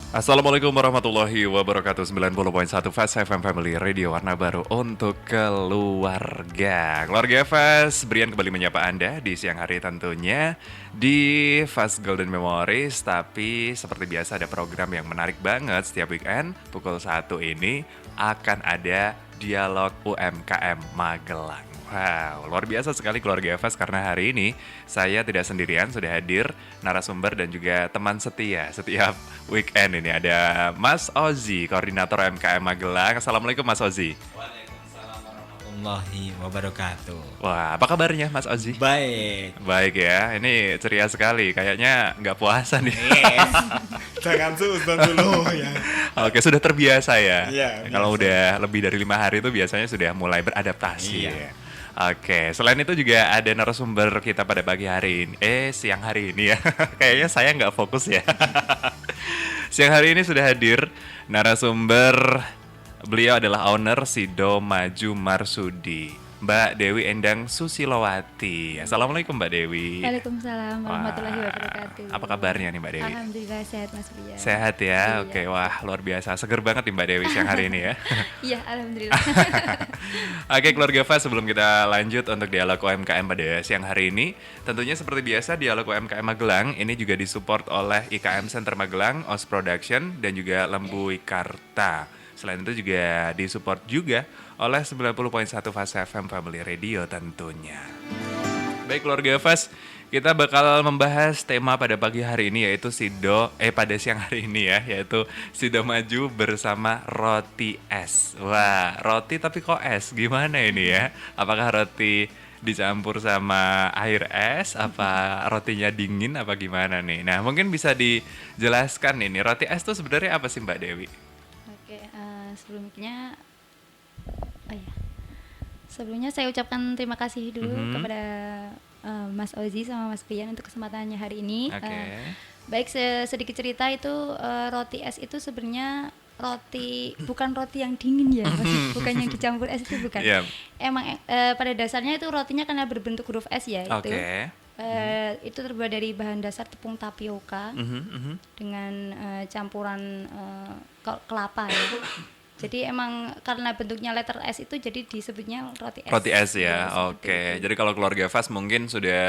Assalamualaikum warahmatullahi wabarakatuh. 90.1 Fast FM Family Radio, warna baru untuk keluarga. Keluarga Fast, Brian kembali menyapa Anda di siang hari tentunya di Fast Golden Memories. Tapi seperti biasa ada program yang menarik banget setiap weekend. Pukul 1 ini akan ada Dialog UMKM Magelang. Wow, luar biasa sekali keluarga Fast, karena hari ini saya tidak sendirian, sudah hadir narasumber dan juga teman setia setiap weekend ini. Ada Mas Ozi, koordinator UMKM Magelang. Assalamualaikum Mas Ozi. Waalaikumsalam warahmatullahi wabarakatuh. Wah, apa kabarnya Mas Ozi? Baik. Baik ya, ini ceria sekali. Kayaknya nggak puasa nih. Yes. Jangan suzon dulu ya. Oke, sudah terbiasa ya. Iya, Kalau biasa. udah lebih dari 5 hari itu biasanya sudah mulai beradaptasi. Iya. Ya. Oke, selain itu juga ada narasumber kita pada pagi hari ini. Siang hari ini ya. Kayaknya saya nggak fokus ya. Siang hari ini sudah hadir narasumber. Beliau adalah owner Sido Maju Marsudi, Mbak Dewi Endang Susilowati. Assalamualaikum Mbak Dewi. Waalaikumsalam warahmatullahi Wah, wabarakatuh. apa kabarnya nih Mbak Dewi? Alhamdulillah sehat Mas Bria. Sehat ya? Iya. Oke, wah luar biasa. Seger banget nih Mbak Dewi siang hari ini ya. Iya, alhamdulillah. Oke keluarga Fast, sebelum kita lanjut untuk dialog UMKM pada siang hari ini, tentunya seperti biasa dialog UMKM Magelang ini juga disupport oleh IKM Center Magelang, OS Production, dan juga Lembu Ikarta. Selain itu juga disupport juga oleh 90.1 Fast FM Family Radio tentunya. Baik keluarga Fast, kita bakal membahas tema pada pagi hari ini yaitu pada siang hari ini ya, yaitu Sido Maju bersama roti es. Wah, roti tapi kok es? Gimana ini ya? Apakah roti dicampur sama air es? Apa rotinya dingin? Apa gimana nih? Nah, mungkin bisa dijelaskan ini, roti es itu sebenarnya apa sih Mbak Dewi? Oke, sebelumnya sebelumnya saya ucapkan terima kasih dulu kepada Mas Ozi sama Mas Pian untuk kesempatannya hari ini. Oke. Baik, sedikit cerita itu, roti es itu sebenarnya bukan roti yang dingin ya, Mas. Bukan yang dicampur es itu, bukan. Iya. Emang pada dasarnya itu rotinya karena berbentuk huruf S ya. Oke. Itu terbuat dari bahan dasar tepung tapioka dengan campuran kelapa ya. Jadi emang karena bentuknya letter S itu jadi disebutnya roti es. Roti es ya, Iya, seperti oke. itu. Jadi kalau keluarga Fast mungkin sudah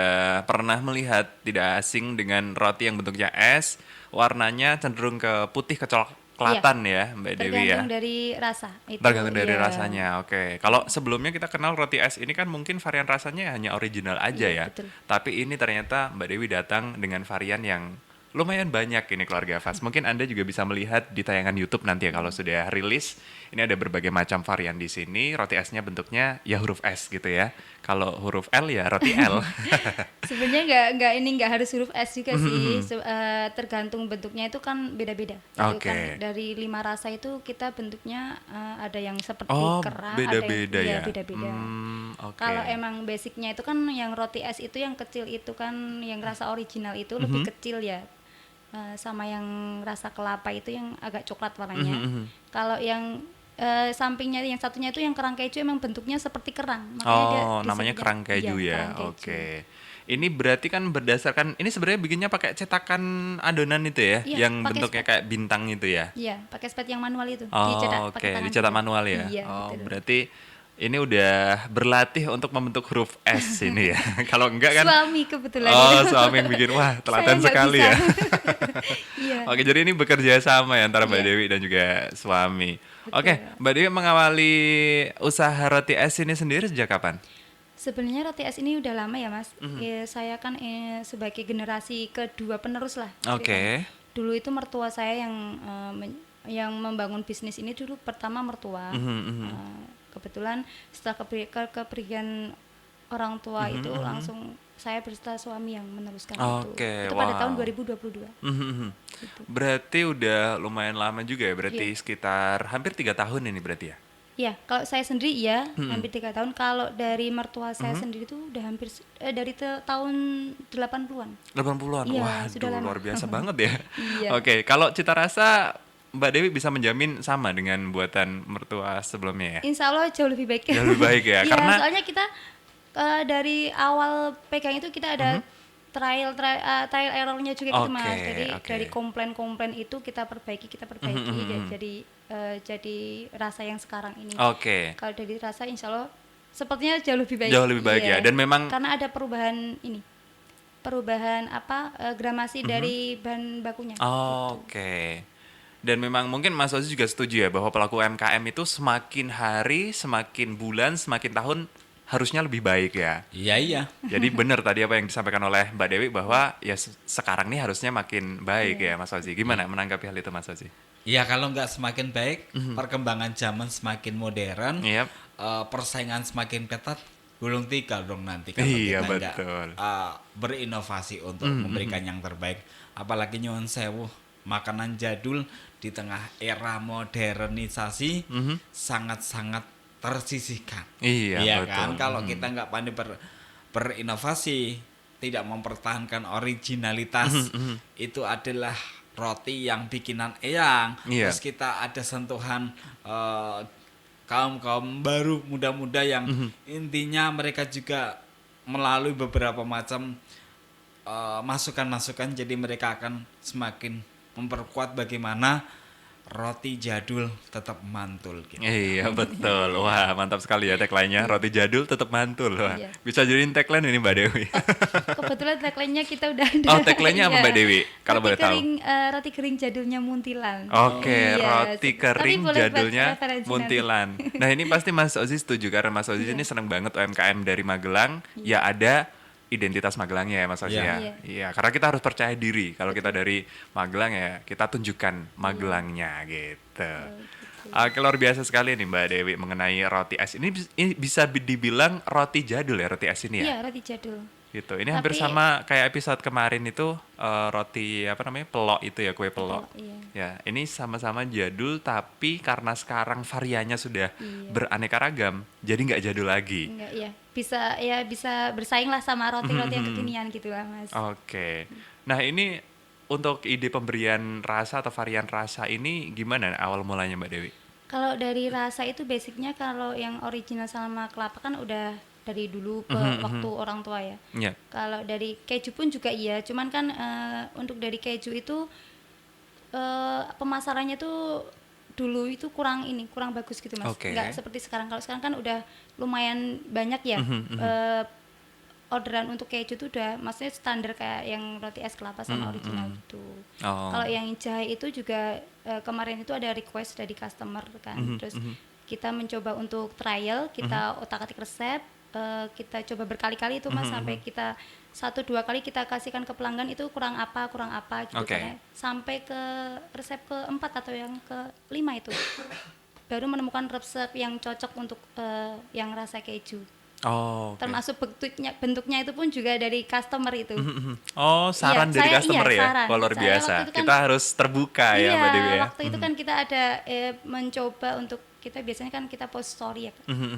pernah melihat, tidak asing dengan roti yang bentuknya es, warnanya cenderung ke putih kecoklatan ya, Mbak Dewi ya. Tergantung dari rasa. Itu, Tergantung dari iya. rasanya, oke. Kalau sebelumnya kita kenal roti es ini kan mungkin varian rasanya hanya original aja ya. Iya, betul. Tapi ini ternyata Mbak Dewi datang dengan varian yang lumayan banyak ini keluarga Fast. Mungkin Anda juga bisa melihat di tayangan YouTube nanti ya kalau sudah rilis. Ini ada berbagai macam varian di sini. Roti esnya bentuknya ya huruf S gitu ya. Kalau huruf L ya roti L. Sebenarnya nggak harus huruf S juga sih. Tergantung bentuknya itu kan beda-beda. Gitu Oke. kan. Dari 5 rasa itu kita bentuknya ada yang seperti Oh, kerang, beda-beda ada yang ya. beda-beda. Oke. Kalau emang basicnya itu kan yang roti es itu yang kecil itu kan, yang rasa original itu lebih kecil ya. Sama yang rasa kelapa itu yang agak coklat warnanya. Kalau yang sampingnya yang satunya itu yang kerang keju emang bentuknya seperti kerang. Makanya dia Namanya disebutnya- kerang keju iya, ya. kerang keju. Oke. Ini berarti kan berdasarkan, ini sebenarnya bikinnya pakai cetakan adonan itu ya, Iya, yang pakai bentuknya kayak bintang itu ya. Iya, pakai spet yang manual itu. Oh, Dicetak oke, pakai tangan dicetak juga. manual ya. Iya, Oh, betul. berarti ini udah berlatih untuk membentuk huruf S ini ya. Kalau enggak kan Suami kebetulan. oh, suami yang bikin, wah, telaten Saya nggak sekali bisa. ya. Iya. Oke, jadi ini bekerja sama ya antara Mbak Iya. Dewi dan juga suami. Oke, Mbak Dewi mengawali usaha roti es ini sendiri sejak kapan? Sebenarnya roti es ini udah lama ya, Mas. Ya, saya kan sebagai generasi kedua penerus lah. Oke. Dulu itu mertua saya yang membangun bisnis ini dulu pertama mertua. Kebetulan setelah kepergian orang tua itu langsung saya berserta suami yang meneruskan Oke, itu pada wow. tahun 2022. Berarti udah lumayan lama juga ya, berarti Iya. sekitar hampir 3 tahun ini berarti ya? Ya, kalau saya sendiri ya hampir 3 tahun. Kalau dari mertua saya sendiri tuh udah hampir dari tahun 80-an. 80-an, Iya, wah sudah lama. luar biasa banget ya. Iya. Oke, kalau cita rasa Mbak Dewi bisa menjamin sama dengan buatan mertua sebelumnya ya? Insya Allah jauh lebih baik. Jauh lebih baik ya, Iya, karena soalnya kita dari awal pegang itu kita ada trial errornya juga gitu Mas. Oke, Jadi oke. dari komplain itu kita perbaiki jadi rasa yang sekarang ini. Oke. Kalau dari rasa insya Allah sepertinya jauh lebih baik. Jauh lebih baik Iya. ya. Dan memang karena ada perubahan gramasi dari bahan bakunya. Oke. Dan memang mungkin Mas Ozi juga setuju ya bahwa pelaku UMKM itu semakin hari, semakin bulan, semakin tahun harusnya lebih baik ya. Iya. Jadi benar tadi apa yang disampaikan oleh Mbak Dewi bahwa ya sekarang ini harusnya makin baik ya Mas Ozi. Gimana menanggapi hal itu Mas Ozi? Ya kalau nggak semakin baik, perkembangan zaman semakin modern, Yap. persaingan semakin ketat, gulung tikar dong nanti kalau Iya, kita nggak betul. berinovasi untuk memberikan yang terbaik. Apalagi nyuwun sewu, makanan jadul di tengah era modernisasi sangat-sangat tersisihkan. Iya, betul. Kan kalau kita nggak pandai berinovasi, tidak mempertahankan originalitas, itu adalah roti yang bikinan eyang. Iya. Terus kita ada sentuhan kaum baru muda-muda yang intinya mereka juga melalui beberapa macam masukan-masukan, jadi mereka akan semakin memperkuat bagaimana roti jadul tetap mantul gitu. Iya betul. Wah mantap sekali ya tagline-nya. Roti jadul tetap mantul. Wah, Iya. bisa jadiin tagline ini Mbak Dewi. Kebetulan tagline-nya kita udah ada. Oh, tagline-nya apa, Iya. Mbak Dewi? Kalau boleh tahu. Roti kering jadulnya Muntilan. Oke, Iya, roti tapi kering boleh buat jadulnya referensi nanti. Muntilan. Nah ini pasti Mas Ozi setuju karena Mas Ozi ini seneng banget UMKM dari Magelang. Ya ada identitas Magelangnya ya Mas Ozi Iya. ya. Iya. Iya, karena kita harus percaya diri. Kalau kita dari Magelang ya kita tunjukkan Magelangnya gitu. Oke, luar biasa sekali nih Mbak Dewi mengenai roti es. Ini bisa dibilang roti jadul ya roti es ini ya? Iya, roti jadul. Gitu. Ini hampir Tapi- sama kayak episode kemarin itu roti apa namanya pelok itu ya, kue pelok. Iya. Ya, ini sama-sama jadul tapi karena sekarang variannya sudah beraneka ragam, jadi nggak jadul lagi. Enggak, iya. Bisa bersaing lah sama roti-roti yang kekinian gitu lah, Mas. Oke. Nah, ini untuk ide pemberian rasa atau varian rasa ini gimana awal mulanya Mbak Dewi? Kalau dari rasa itu basicnya kalau yang original sama kelapa kan udah dari dulu ke waktu orang tua ya. Ya. Kalau dari keju pun juga iya, cuman kan untuk dari keju itu pemasarannya tuh dulu itu kurang bagus gitu Mas. Oke. Nggak seperti sekarang. Kalau sekarang kan udah lumayan banyak ya orderan untuk keju tuh udah maksudnya standar kayak yang roti es kelapa sama original itu. Oh. Kalau yang jahe itu juga kemarin itu ada request dari customer kan. Terus kita mencoba untuk trial, kita otak-atik resep, kita coba berkali-kali itu Mas sampai kita 1-2 kali kita kasihkan ke pelanggan itu kurang apa gitu Oke. kan ya. Sampai ke resep ke-4 atau yang ke-5 itu baru menemukan resep yang cocok untuk yang rasa keju. Oh. oke. Termasuk bentuknya itu pun juga dari customer itu. Oh, saran Iya, dari saya- customer iya, ya? saran. Wah, luar Saya biasa. waktu itu kan- Kita harus terbuka ya Iya, Mbak Dewi ya. waktu itu kan kita ada mencoba untuk kita biasanya kan kita post story ya,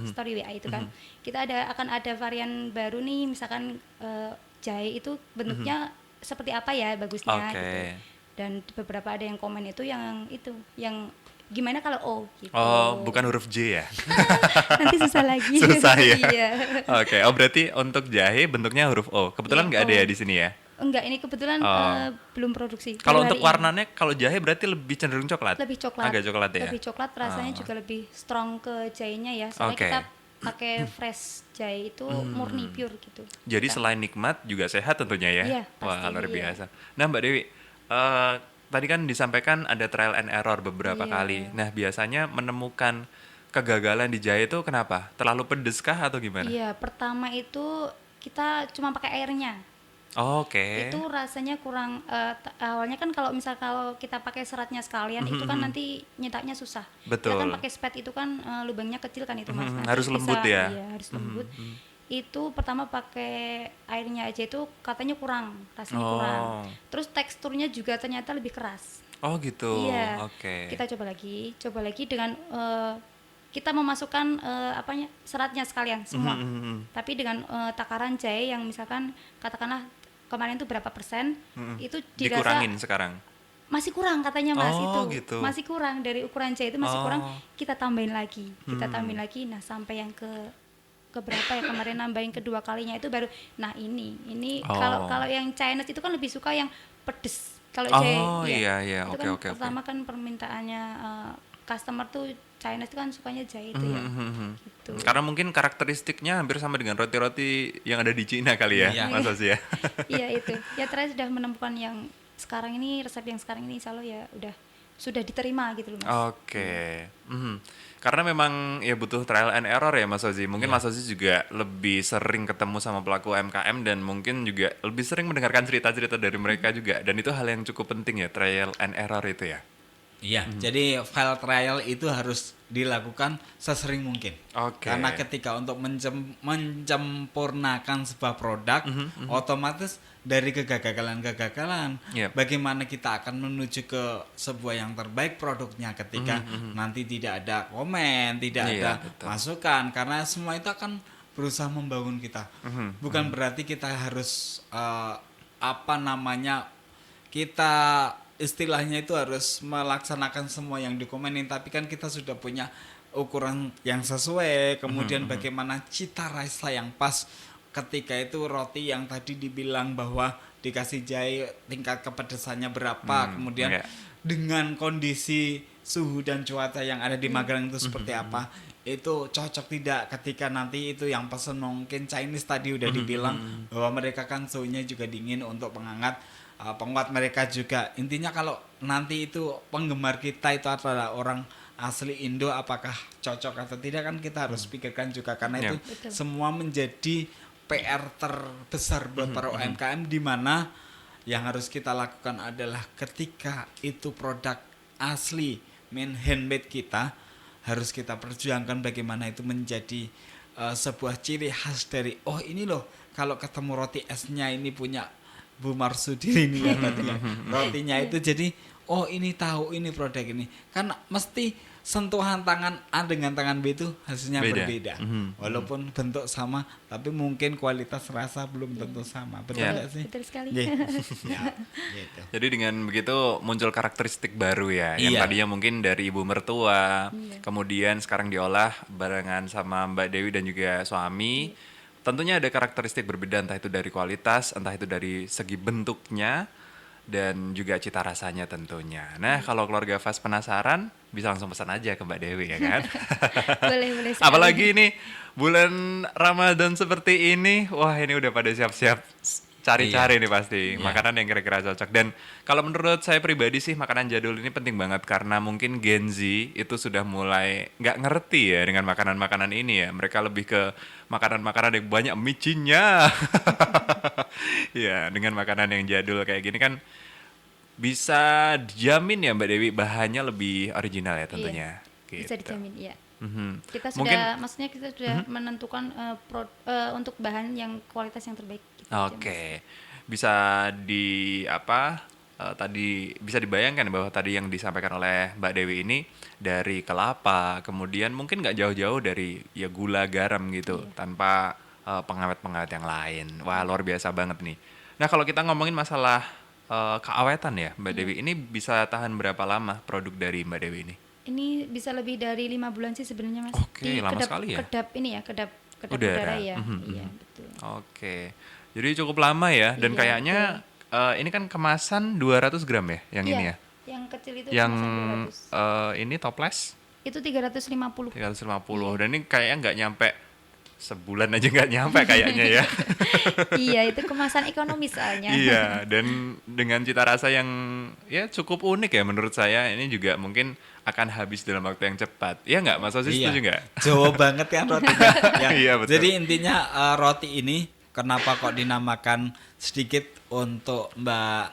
story WA itu kan. Kita akan ada varian baru nih, misalkan jahe itu bentuknya seperti apa ya bagusnya Oke. gitu. Dan beberapa ada yang komen itu yang gimana kalau O gitu. Oh, bukan huruf J ya? Nanti susah lagi. Susah ya? Iya. Oke, oh berarti untuk jahe bentuknya huruf O. Kebetulan Iya, nggak ada O. ya di sini ya? Enggak, ini kebetulan Oh. belum produksi. Kalau Baru untuk hari ini. warnanya, kalau jahe berarti lebih cenderung coklat? Lebih coklat. Agak coklat ya? Lebih coklat, rasanya juga lebih strong ke jahenya ya. Soalnya Oke. kita pakai fresh jahe itu murni pure gitu. Jadi selain nikmat juga sehat tentunya ya? Iya, Wah, pasti, luar iya. biasa. Nah Mbak Dewi, tadi kan disampaikan ada trial and error beberapa Iya. kali. Nah biasanya menemukan kegagalan di jahe itu kenapa? Terlalu pedes kah atau gimana? Iya, pertama itu kita cuma pakai airnya. Oke. Itu rasanya kurang awalnya kan kalau kita pakai seratnya sekalian itu kan nanti nyetaknya susah. Betul. Kita kan pakai spet itu kan lubangnya kecil kan itu Mas. Nanti harus lembut ya? Iya, harus lembut. Itu pertama pakai airnya aja itu katanya kurang, rasanya kurang. Oh. Terus teksturnya juga ternyata lebih keras. Oh gitu. Iya. Oke. Kita coba lagi dengan kita memasukkan seratnya sekalian semua. Tapi dengan takaran jahe yang misalkan katakanlah kemarin itu berapa persen, itu dirasa Dikurangin sekarang. masih kurang katanya Mas Oh, itu. gitu. Masih kurang dari ukuran jahe itu masih Oh. kurang. Kita tambahin lagi. Nah, sampai yang ke keberapa ya kemarin nambahin kedua kalinya itu baru nah ini Oh. kalau yang Chinese itu kan lebih suka yang pedes kalau Oh, iya iya, itu oke, kan oke, oke. pertama kan permintaannya customer tuh Chinese itu kan sukanya jahe itu ya gitu. Karena mungkin karakteristiknya hampir sama dengan roti-roti yang ada di Cina kali ya, Iya. Mas Ozi ya. Iya itu ya terakhir sudah menemukan yang sekarang ini resep yang sekarang ini insya Allah ya udah sudah diterima gitu loh Mas. Oke. Karena memang ya butuh trial and error ya Mas Ozi. Mungkin Mas Ozi juga lebih sering ketemu sama pelaku UMKM dan mungkin juga lebih sering mendengarkan cerita-cerita dari mereka juga. Dan itu hal yang cukup penting ya, trial and error itu ya. Iya, jadi file trial itu harus dilakukan sesering mungkin. Oke. Karena ketika untuk mencempurnakan sebuah produk, otomatis dari kegagalan-kegagalan, Yep. bagaimana kita akan menuju ke sebuah yang terbaik produknya ketika nanti tidak ada komen, tidak Iya, ada betul. masukan, karena semua itu akan berusaha membangun kita. Bukan berarti kita harus kita istilahnya itu harus melaksanakan semua yang dikomenin, tapi kan kita sudah punya ukuran yang sesuai, kemudian bagaimana cita rasa yang pas ketika itu roti yang tadi dibilang bahwa dikasih jahe tingkat kepedesannya berapa, kemudian iya. dengan kondisi suhu dan cuaca yang ada di Magelang itu seperti apa, itu cocok tidak ketika nanti itu yang pesen mungkin Chinese tadi udah dibilang bahwa mereka kan suhunya juga dingin untuk penghangat penguat mereka juga. Intinya kalau nanti itu penggemar kita itu adalah orang asli Indo, apakah cocok atau tidak kan kita harus pikirkan juga, karena itu Betul. semua menjadi PR terbesar buat para UMKM, di mana yang harus kita lakukan adalah ketika itu produk asli handmade kita harus kita perjuangkan bagaimana itu menjadi sebuah ciri khas dari ini loh kalau ketemu roti esnya ini punya Bu Marsudi ini ya tadi ya. Rotinya itu jadi ini tahu ini produk ini. Kan mesti sentuhan tangan A dengan tangan B itu hasilnya Beda. berbeda. Walaupun bentuk sama tapi mungkin kualitas rasa belum tentu sama. Betul Ya. nggak sih? Betul sekali. Iya. Ya, gitu. Jadi dengan begitu muncul karakteristik baru ya, yang Iya. tadinya mungkin dari ibu mertua, kemudian sekarang diolah barengan sama Mbak Dewi dan juga suami. Tentunya ada karakteristik berbeda, entah itu dari kualitas, entah itu dari segi bentuknya, dan juga cita rasanya tentunya. Nah, kalau keluarga Fast penasaran, bisa langsung pesan aja ke Mbak Dewi ya kan? boleh sekali. Apalagi ini bulan Ramadan seperti ini, wah ini udah pada siap-siap cari-cari nih pasti Iya. makanan yang kira-kira cocok. Dan kalau menurut saya pribadi sih makanan jadul ini penting banget karena mungkin Gen Z itu sudah mulai nggak ngerti ya dengan makanan-makanan ini ya. Mereka lebih ke makanan-makanan yang banyak micinnya. Ya, dengan makanan yang jadul kayak gini kan bisa dijamin ya Mbak Dewi bahannya lebih original ya tentunya. Bisa Gitu. dijamin ya. Mhm. Kita Mungkin- sudah maksudnya kita sudah menentukan untuk bahan yang kualitas yang terbaik gitu aja, Mas. Oke, bisa tadi bisa dibayangkan bahwa tadi yang disampaikan oleh Mbak Dewi ini dari kelapa, kemudian mungkin nggak jauh-jauh dari ya gula garam gitu, tanpa pengawet-pengawet yang lain. Wah luar biasa banget nih. Nah kalau kita ngomongin masalah keawetan ya Mbak Dewi, ini bisa tahan berapa lama produk dari Mbak Dewi ini? Ini bisa lebih dari 5 bulan sih sebenarnya Mas. Oke, lama sekali ya. Kedap ini ya, kedap Udara. udara ya. Mhm, Iya, mhm. betul. Oke, jadi cukup lama ya, dan Iya, kayaknya ini kan kemasan 200 gram ya, yang Iya, ini ya? yang kecil itu Yang kemasan 200. ini toples Itu 350. 350 dan ini kayaknya nggak nyampe sebulan aja nggak nyampe kayaknya ya. Iya, itu kemasan ekonomis soalnya. Iya, dan dengan cita rasa yang ya cukup unik ya menurut saya, ini juga mungkin akan habis dalam waktu yang cepat. Iya nggak, Mas Osis setuju nggak? Jawa banget kan rotinya. Ya. Iya, betul. Jadi intinya roti ini kenapa kok dinamakan sedikit untuk Mbak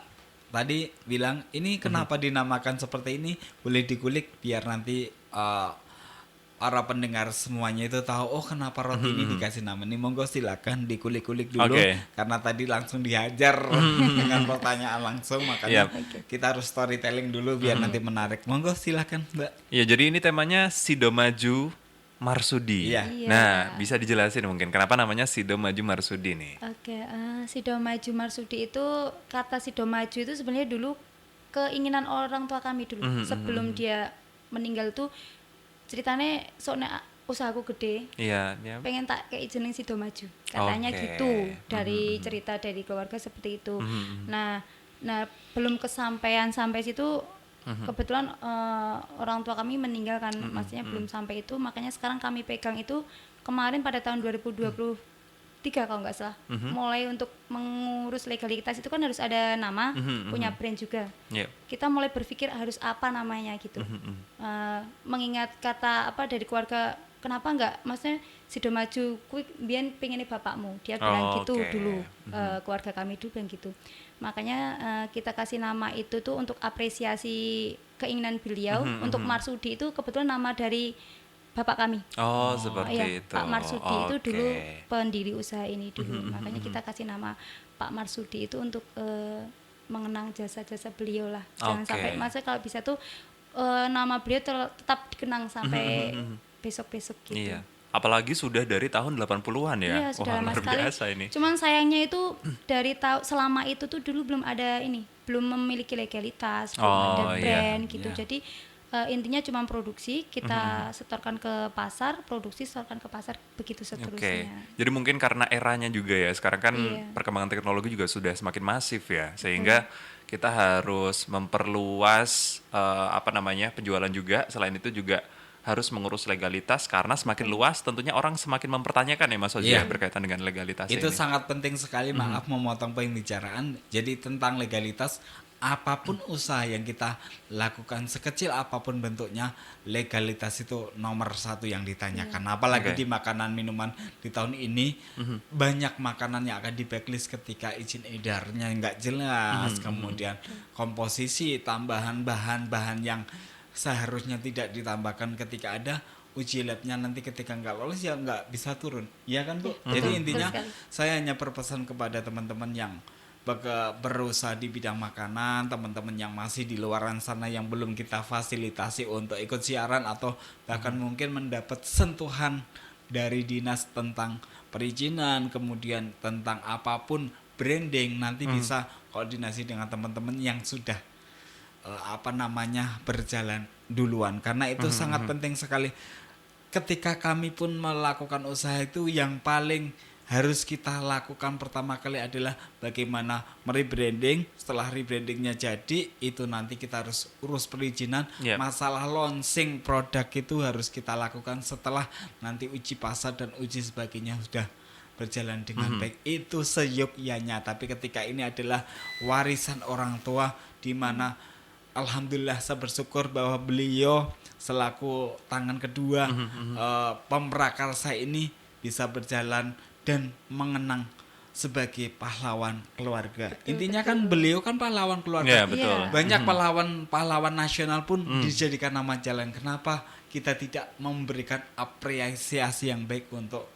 tadi bilang ini kenapa dinamakan seperti ini, boleh dikulik biar nanti para pendengar semuanya itu tahu kenapa roti ini dikasih nama ini. Monggo silakan dikulik-kulik dulu Oke. karena tadi langsung dihajar dengan pertanyaan langsung, makanya Yap. kita harus storytelling dulu biar nanti menarik. Monggo silakan Mbak. Iya, jadi ini temanya Sidomaju Marsudi. Iya. Iya. Nah, bisa dijelasin mungkin kenapa namanya Sidomaju Marsudi nih? Oke, Sidomaju Marsudi itu kata Sidomaju itu sebenarnya dulu keinginan orang tua kami dulu sebelum dia meninggal tuh ceritanya soalnya usahaku gede, Iya, ya. pengen tak kayak jeneng Sido Maju, katanya Oke. gitu, dari cerita dari keluarga seperti itu. Nah belum kesampaian sampai situ, kebetulan orang tua kami meninggal kan, maksudnya belum sampai itu, makanya sekarang kami pegang itu kemarin pada tahun 2023 kalau nggak salah, mulai untuk mengurus legalitas itu kan harus ada nama, punya brand juga. Iya. Kita mulai berpikir harus apa namanya gitu. Mengingat kata apa dari keluarga, kenapa nggak, maksudnya Sido Maju kuwi biyen pengennya bapakmu, dia bilang gitu Oke. dulu. Keluarga kami dulu bilang gitu, makanya kita kasih nama itu tuh untuk apresiasi keinginan beliau. Untuk Marsudi itu kebetulan nama dari bapak kami. Oh, seperti Iya, itu. Pak Marsudi itu Oke. dulu pendiri usaha ini dulu. Makanya kita kasih nama Pak Marsudi itu untuk mengenang jasa-jasa beliau lah. Jangan Oke. sampai, maksudnya kalau bisa tuh nama beliau tetap dikenang sampai besok-besok gitu. Iya. Apalagi sudah dari tahun 80-an ya. Iya, sudah Wah, lama luar sekali. biasa ini. Cuman sayangnya itu dari selama itu tuh dulu belum ada ini, belum memiliki legalitas, belum ada Oh, iya. brand gitu. Iya. Jadi intinya cuma produksi, kita setorkan ke pasar, produksi setorkan ke pasar, begitu Oke. seterusnya. Jadi mungkin karena eranya juga ya. Sekarang kan Iya. perkembangan teknologi juga sudah semakin masif ya. Sehingga kita harus memperluas penjualan juga. Selain itu juga harus mengurus legalitas karena semakin luas tentunya orang semakin mempertanyakan ya Mas Ozi Iya. ya, berkaitan dengan legalitas Itu ini. sangat penting sekali, maaf memotong pembicaraan. Jadi tentang legalitas, apapun usaha yang kita lakukan, sekecil apapun bentuknya, legalitas itu nomor satu yang ditanyakan. Apalagi Oke. di makanan minuman di tahun ini, banyak makanan yang akan di backlist ketika izin edarnya nggak jelas, kemudian komposisi, tambahan bahan-bahan yang seharusnya tidak ditambahkan ketika ada uji labnya, nanti ketika nggak lolos ya nggak bisa turun, ya kan Bu? Jadi intinya Betul sekali. saya hanya berpesan kepada teman-teman yang berusaha di bidang makanan, teman-teman yang masih di luaran sana yang belum kita fasilitasi untuk ikut siaran atau bahkan mungkin mendapat sentuhan dari dinas tentang perizinan, kemudian tentang apapun branding, nanti bisa koordinasi dengan teman-teman yang sudah berjalan duluan, karena itu sangat penting sekali. Ketika kami pun melakukan usaha itu, yang paling harus kita lakukan pertama kali adalah bagaimana merebranding. Setelah rebrandingnya jadi, itu nanti kita harus urus perizinan. Yep. Masalah launching produk itu harus kita lakukan setelah nanti uji pasar dan uji sebagainya sudah berjalan dengan baik. Itu seyogyanya. Tapi ketika ini adalah warisan orang tua, di mana alhamdulillah saya bersyukur bahwa beliau selaku tangan kedua pemrakarsa ini bisa berjalan dan mengenang sebagai pahlawan keluarga. Intinya kan beliau kan pahlawan keluarga. Iya, betul. Iya. Banyak pahlawan nasional pun dijadikan nama jalan. Kenapa kita tidak memberikan apresiasi yang baik untuk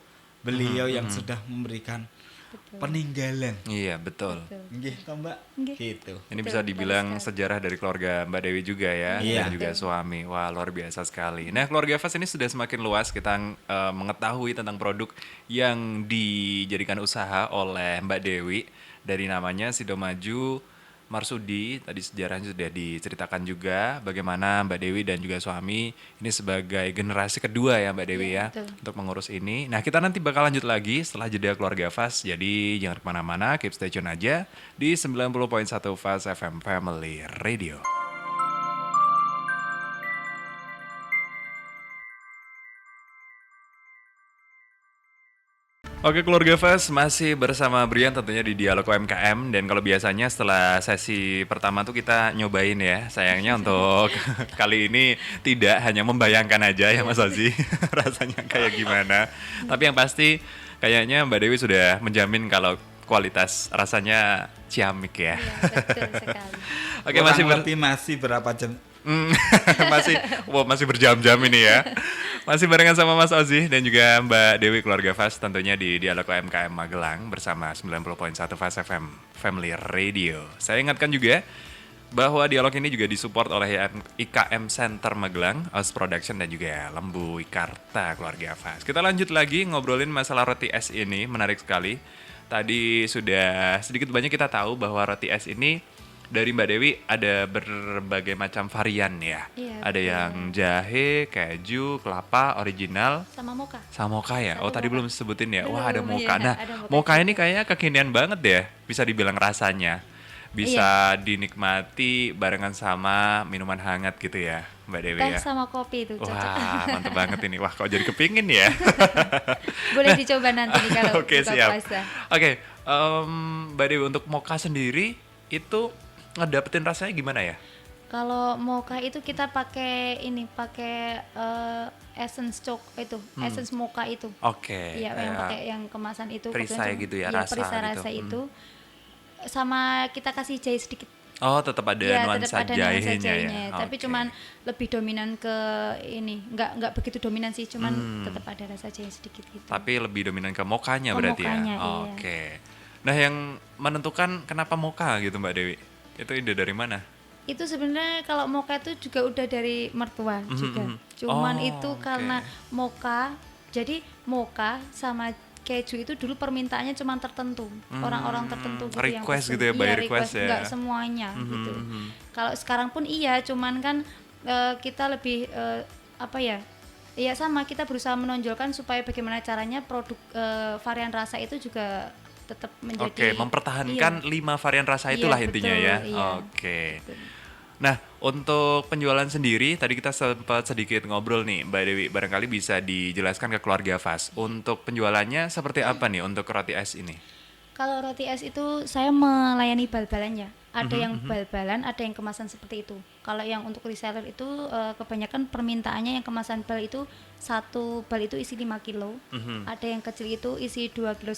beliau yang sudah memberikan peninggalan? Iya, betul. Nggih, toh, Mbak. Nggih. Gitu. Ini Betul, bisa betul dibilang sekali. sejarah dari keluarga Mbak Dewi juga ya, Iya. dan juga suami. Wah, luar biasa sekali. Nah, keluarga Fast ini sudah semakin luas kita mengetahui tentang produk yang dijadikan usaha oleh Mbak Dewi, dari namanya Sido Maju, Marsudi. Tadi sejarahnya sudah diceritakan juga bagaimana Mbak Dewi dan juga suami ini sebagai generasi kedua ya Mbak Dewi Iya, ya, betul. untuk mengurus ini. Nah, kita nanti bakal lanjut lagi setelah jeda keluarga Fast. Jadi jangan kemana-mana, keep stay tune aja di 90.1 Fast FM Family Radio. Oke, keluarga Fast masih bersama Brian tentunya di Dialog UMKM. Dan kalau biasanya setelah sesi pertama tuh kita nyobain ya. Sayangnya untuk kali ini tidak, hanya membayangkan aja ya Mas Ozi rasanya kayak gimana. Tapi yang pasti kayaknya Mbak Dewi sudah menjamin kalau kualitas rasanya ciamik ya. Iya, betul sekali. Oke, Masih berapa jam? masih masih berjam-jam ini ya. Masih barengan sama Mas Ozi dan juga Mbak Dewi keluarga Fast tentunya di Dialog UMKM Magelang bersama 90.1 Fast FM Family Radio. Saya ingatkan juga bahwa dialog ini juga disupport oleh IKM Center Magelang, Os Production dan juga Lembu Ikarta keluarga Fast. Kita lanjut lagi ngobrolin masalah roti es ini, menarik sekali. Tadi sudah sedikit banyak kita tahu bahwa roti es ini dari Mbak Dewi ada berbagai macam varian ya. Iya, Ada betul. yang jahe, keju, kelapa, original, Sama mocha. sama mocha ya. Oh Satu tadi mocha. belum sebutin ya. Wah ada Belum, mocha. iya, Nah ada mocha mocha ini juga. kayaknya kekinian banget ya. Bisa dibilang rasanya. Bisa dinikmati barengan sama minuman hangat gitu ya Mbak Dewi Teh ya. sama kopi itu cocok. Wah mantep banget ini. Wah kok jadi kepingin ya. Boleh dicoba nanti nih kalau Oke buka siap. puasa. Oke, Mbak Dewi untuk mocha sendiri itu ngedapetin rasanya gimana ya? Kalau mocha itu kita pakai essence itu, essence mocha itu. Oke. Iya, yang kayak pakai yang kemasan itu. perisai kebetulan gitu ya, iya, rasa perisai gitu. rasa itu. Sama kita kasih jahe sedikit. Oh, tetap ada Iya, nuansa tetap ada nuansa jahenya ya. jahenya. Tapi Oke. cuman lebih dominan ke ini, nggak begitu dominan sih, cuman tetap ada rasa jahe sedikit gitu. Tapi lebih dominan ke mokanya Ke berarti mochanya, ya. iya. Oke. Nah, yang menentukan kenapa mocha gitu Mbak Dewi? Itu ide dari mana? Itu sebenarnya kalau mocha itu juga udah dari mertua juga. Cuman Oh, itu oke. karena mocha, jadi mocha sama keju itu dulu permintaannya cuma tertentu, orang-orang tertentu gitu yang request pesen. gitu ya, by Iya, request ya. nggak semuanya gitu. Kalau sekarang pun iya, cuman kan kita lebih apa ya? Iya sama, kita berusaha menonjolkan supaya bagaimana caranya produk varian rasa itu juga tetap menjadi Oke, mempertahankan 5 varian rasa itulah Iya, intinya betul, ya. iya. Oke. Nah, untuk penjualan sendiri, tadi kita sempat sedikit ngobrol nih, Mbak Dewi. Barangkali bisa dijelaskan ke keluarga Fas. Untuk penjualannya seperti apa nih untuk roti es ini? Kalau roti es itu saya melayani bal-balan ya. Mhm, Ada yang bal-balan, ada yang kemasan seperti itu. Kalau yang untuk reseller itu kebanyakan permintaannya yang kemasan bal itu satu bal itu isi 5 kilo. Mhm. Ada yang kecil itu isi 2,5 kilo.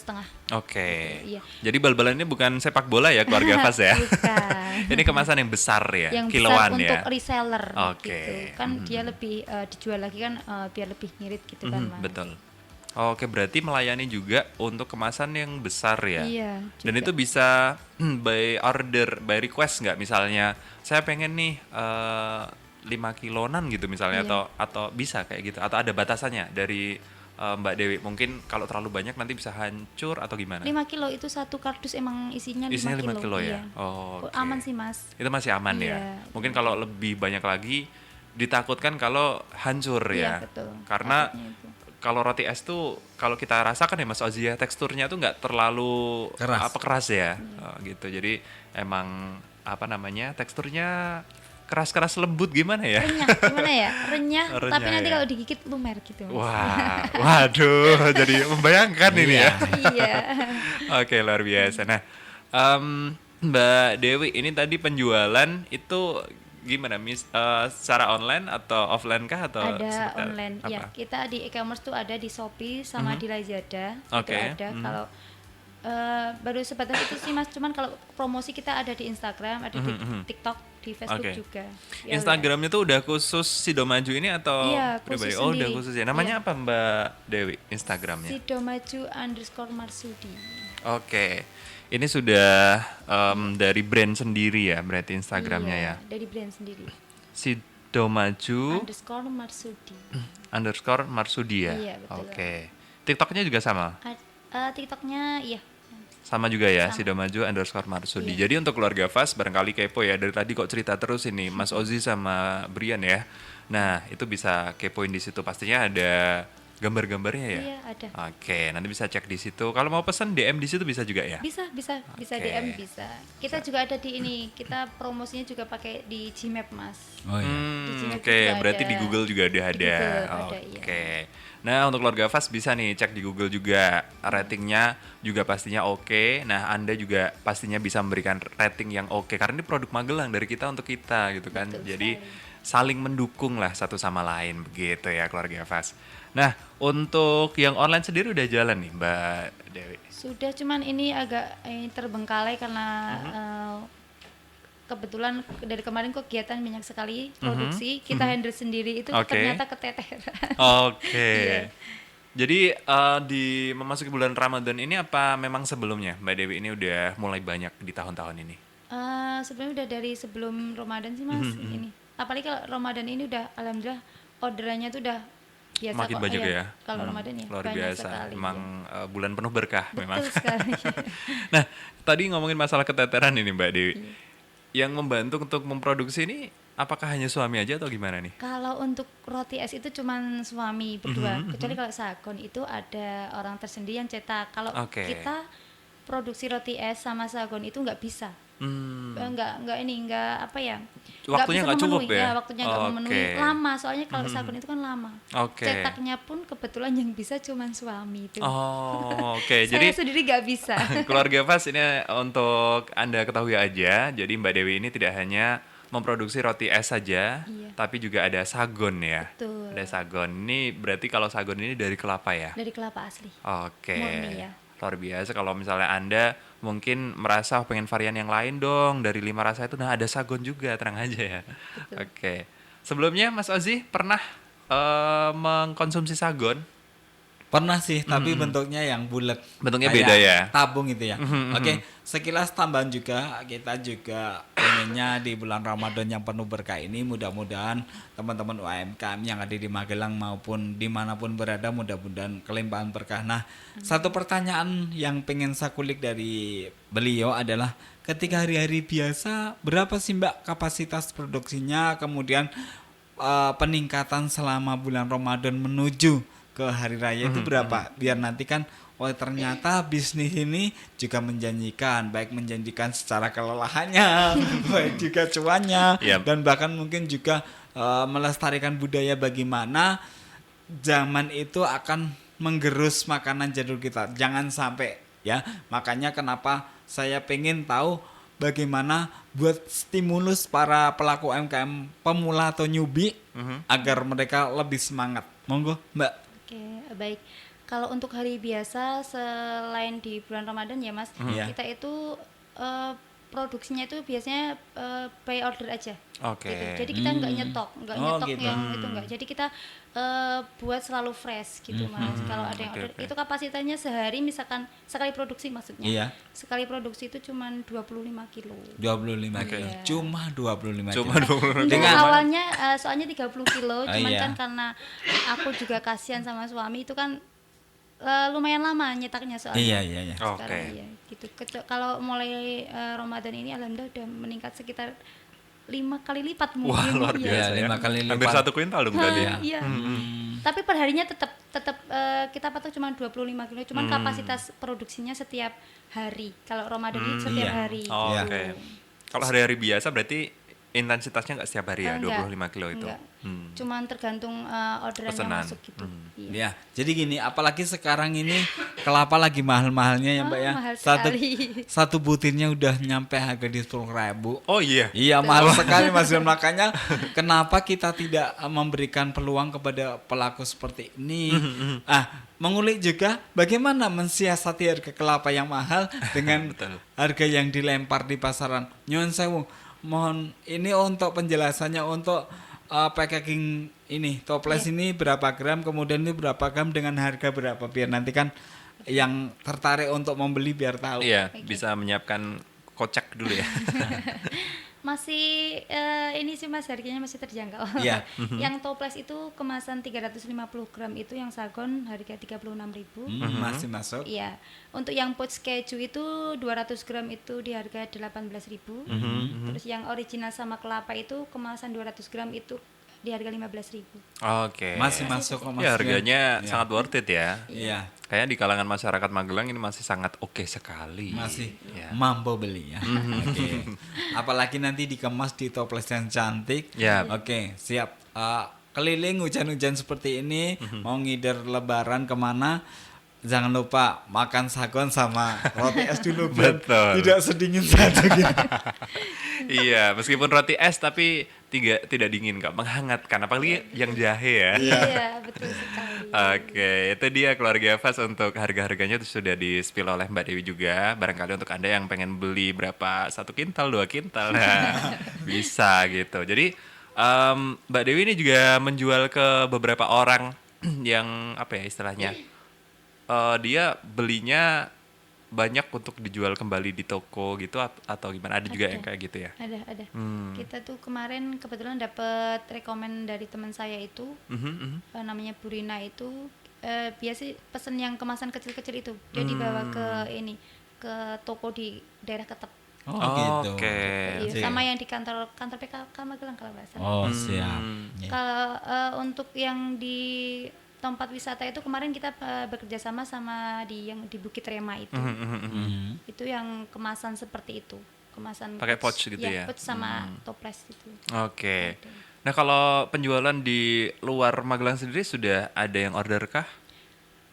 Oke. Iya. Jadi bal-balan ini bukan sepak bola ya keluarga Fas ya? Bukan. Ini kemasan yang besar ya, Yang kiloan besar ya. untuk reseller Oke. gitu. Kan dia lebih dijual lagi kan biar lebih ngirit gitu kan, Mas. Betul. Oke, berarti melayani juga untuk kemasan yang besar ya. Iya. Dan juga. itu bisa by order, by request nggak? Misalnya saya pengen nih 5 kilonan gitu misalnya, Iya. atau bisa kayak gitu, atau ada batasannya dari Mbak Dewi. Mungkin kalau terlalu banyak nanti bisa hancur atau gimana? 5 kilo itu satu kardus emang isinya 5 Isinya 5 kilo. kilo ya? Iya. Oh, oke. Aman sih, Mas. Itu masih aman ya. Iya, Mungkin kalau lebih banyak lagi ditakutkan kalau hancur ya. Iya, betul. Karena Takutnya itu. kalau roti es tuh kalau kita rasakan ya Mas Ozi ya, teksturnya tuh nggak terlalu keras ya. Gitu. Jadi emang apa namanya? Teksturnya keras-keras lembut gimana ya? Renyah gimana ya? Renyah, Renyah tapi nanti ya. kalau digigit lumer gitu. Mas. Wah, waduh, jadi membayangkan ini ya. Iya. Oke, luar biasa. Nah, Mbak Dewi, ini tadi penjualan itu gimana? Secara online atau offline kah atau Ada seperti online. apa? Ya, kita di e-commerce tuh ada di Shopee sama di Lazada. Oke, Itu ada. Kalau baru sebatas itu sih Mas, cuman kalau promosi kita ada di Instagram, ada di TikTok, di Facebook Oke. juga. Ya, Instagramnya tuh udah khusus Sidomaju ini atau Iya, pribadi? khusus Oh, udah sendiri. khusus ya. Namanya Iya. apa Mbak Dewi Instagramnya? Sidomaju_Marsudi. Oke. Ini sudah dari brand sendiri ya, berarti Instagramnya Iya, ya. dari brand sendiri. Sidomaju _Marsudi. underscore Marsudi ya. Iya, betul. Oke. TikToknya juga sama. TikToknya iya. Sama juga ya, Sama. Sidomaju underscore Marsudi. Iya. Jadi untuk keluarga Fas barangkali kepo ya, dari tadi kok cerita terus ini Mas Ozi sama Brian ya. Nah itu bisa kepoin di situ, pastinya ada gambar-gambarnya ya. Iya, ada. Oke, nanti bisa cek di situ. Kalau mau pesen DM di situ bisa juga ya. Bisa Oke. DM bisa. Kita juga ada di ini. Kita promosinya juga pakai di Gmap, Mas. Oh iya. Di sini Oke, juga berarti ada. di Google juga udah Di ada. Google ada, Oke. iya. Nah, untuk keluarga Fas bisa nih cek di Google juga. Ratingnya juga pastinya oke. Nah, Anda juga pastinya bisa memberikan rating yang oke karena ini produk Magelang dari kita untuk kita gitu kan. Betul Jadi sekali. saling mendukung lah satu sama lain begitu ya keluarga Fas. Nah, untuk yang online sendiri udah jalan nih Mbak Dewi. Sudah, cuman ini agak terbengkalai karena kebetulan dari kemarin kegiatan banyak sekali produksi, kita handle sendiri itu Oke. ternyata keteteran. Oke. Iya. Jadi di memasuki bulan Ramadan ini apa memang sebelumnya Mbak Dewi ini udah mulai banyak di tahun-tahun ini? Sebenarnya udah dari sebelum Ramadan sih Mas ini. Apalagi kalau Ramadan ini udah alhamdulillah orderannya tuh udah biasa Makin kok. banyak Iya, ya. Kalau Ramadan ya Luar banyak biasa. sekali. Emang ya. bulan penuh berkah memang. Betul sekali. Nah, tadi ngomongin masalah keteteran ini Mbak Dewi. yang membantu untuk memproduksi ini apakah hanya suami aja atau gimana nih? Kalau untuk roti es itu cuman suami berdua, kecuali kalau sagon itu ada orang tersendiri yang cetak. Kalau Oke. kita produksi roti es sama sagon itu nggak bisa. Hmm. Nggak apa ya? Waktunya bisa nggak cukup memenuhi, ya? waktunya nggak memenuhi, Oke. lama. Soalnya kalau sagon itu kan lama. Oke. Cetaknya pun kebetulan yang bisa cuman suami itu. Oh, oke. Saya Jadi sendiri nggak bisa. keluarga Vas ini untuk Anda ketahui aja. Jadi Mbak Dewi ini tidak hanya memproduksi roti es saja, Iya. tapi juga ada sagon ya. Betul. Ada sagon. Ini berarti kalau sagon ini dari kelapa ya? Dari kelapa asli. Oke. Murni ya. Luar biasa kalau misalnya Anda mungkin merasa pengen varian yang lain dong dari 5 rasa itu, nah ada sagon juga, tenang aja ya. Oke. Sebelumnya Mas Ozi pernah mengkonsumsi sagon? Pernah sih, tapi bentuknya yang bulat. Bentuknya Kayak beda ya? Tabung itu ya. Oke, sekilas tambahan juga, kita juga pengennya di bulan Ramadan yang penuh berkah ini, mudah-mudahan teman-teman UMKM yang ada di Magelang maupun dimanapun berada, mudah-mudahan kelimpahan berkah. Nah, satu pertanyaan yang pengen saya kulik dari beliau adalah, ketika hari-hari biasa, berapa sih Mbak kapasitas produksinya, kemudian peningkatan selama bulan Ramadan menuju ke hari raya itu berapa, biar nanti kan ternyata bisnis ini juga menjanjikan, baik menjanjikan secara kelelahannya baik juga cuannya, Yap. dan bahkan mungkin juga melestarikan budaya, bagaimana zaman itu akan menggerus makanan jadul kita, jangan sampai ya. Makanya kenapa saya pengen tahu bagaimana buat stimulus para pelaku UMKM pemula atau newbie agar mereka lebih semangat. Monggo Mbak. Oke, baik. Kalau untuk hari biasa selain di bulan Ramadan ya Mas, Iya. kita itu produksinya itu biasanya by order aja. Oke. Gitu. Jadi kita nggak nyetok, nggak Oh, nyetok gitu. yang itu nggak. Jadi kita buat selalu fresh gitu Mas. Kalau ada yang Oke, order, oke. itu kapasitasnya sehari misalkan sekali produksi maksudnya. Iya. Sekali produksi itu cuma 25 kilo. 25 kilo. Iya. Cuma 25 Cuma kilo. 20. Untuk Dengan- awalnya soalnya 30 kilo, cuman iya. kan karena aku juga kasihan sama suami itu kan lumayan lama nyetaknya soalnya. Iya. Oke. Sekarang iya gitu. Kalau mulai Ramadan ini alhamdulillah udah meningkat sekitar 5 kali lipat mungkin. Wah, luar Iya. biasa Iya, 5 ya. kali Hampir lipat. 1 kuintal dong tadi ya. Iya. Tapi perharinya tetap kita patok cuma 25 kilo, cuman kapasitas produksinya setiap hari. Kalau Ramadan ini setiap iya. hari. Oh, Iya. oke. Kalau hari-hari biasa berarti intensitasnya nggak setiap hari ya, Enggak. 25 kilo itu. Enggak. Cuman tergantung orderan yang Pesanan. masuk gitu. Iya. Ya, jadi gini, apalagi sekarang ini kelapa lagi mahal-mahalnya ya Mbak ya. Mahal Satu sekali. satu butirnya udah nyampe harga di 10.000. Oh iya. Iya, mahal sekali Mas Yon. Makanya kenapa kita tidak memberikan peluang kepada pelaku seperti ini? Mengulik juga bagaimana mensiasati harga kelapa yang mahal dengan Betul. harga yang dilempar di pasaran. Nyuwun sewu, mohon ini untuk penjelasannya, untuk packaging ini toples ini berapa gram, kemudian ini berapa gram dengan harga berapa, biar nanti kan yang tertarik untuk membeli biar tahu. Iya, bisa menyiapkan kocek dulu ya. Masih ini sih Mas, harganya masih terjangkau. Iya. Yang toples itu kemasan 350 gram itu, yang sagon harga 36.000. Masih masuk. Iya. Untuk yang pouch keju itu 200 gram itu di harga 18.000. Terus yang original sama kelapa itu kemasan 200 gram itu di harga 15.000. Oke. Masih masuk kok Mas. Ya, harganya Iya. sangat worth it ya. Iya. Kayaknya di kalangan masyarakat Magelang ini masih sangat oke sekali. Masih Ya. mampu beli ya. Oke. Apalagi nanti dikemas di toples yang cantik. Ya. Oke, siap. Keliling hujan-hujan seperti ini, mau ngider lebaran kemana, jangan lupa makan sagon sama roti es dulu biar Betul. tidak sedingin satu gitu. Iya, meskipun roti es tapi tidak dingin kok, menghangatkan, apalagi yang jahe ya. Iya, betul sekali. Oke, itu dia keluarga Vas. Untuk harga-harganya itu sudah di-spill oleh Mbak Dewi juga. Barangkali untuk Anda yang pengen beli berapa, 1 kintal, 2 kintal, nah, bisa gitu. Jadi Mbak Dewi ini juga menjual ke beberapa orang yang apa ya istilahnya, dia belinya banyak untuk dijual kembali di toko gitu atau gimana? Ada juga Ada. yang kayak gitu ya? Ada. Kita tuh kemarin kebetulan dapat rekomen dari teman saya itu, namanya Burina itu, biasa pesen yang kemasan kecil-kecil itu, dia dibawa ke ini, ke toko di daerah Ketep. Oh gitu. Oke. Iya, Oke. sama yang di kantor kantor PKK Magelang kalau nggak salah. Oh siap. Ya. Kalau untuk yang di tempat wisata itu kemarin kita bekerja sama sama yang di Bukit Rema itu. Mhm. Itu yang kemasan seperti itu. Kemasan Pakai pouch gitu ya? pouch sama toples itu. Oke. Nah, kalau penjualan di luar Magelang sendiri sudah ada yang order kah?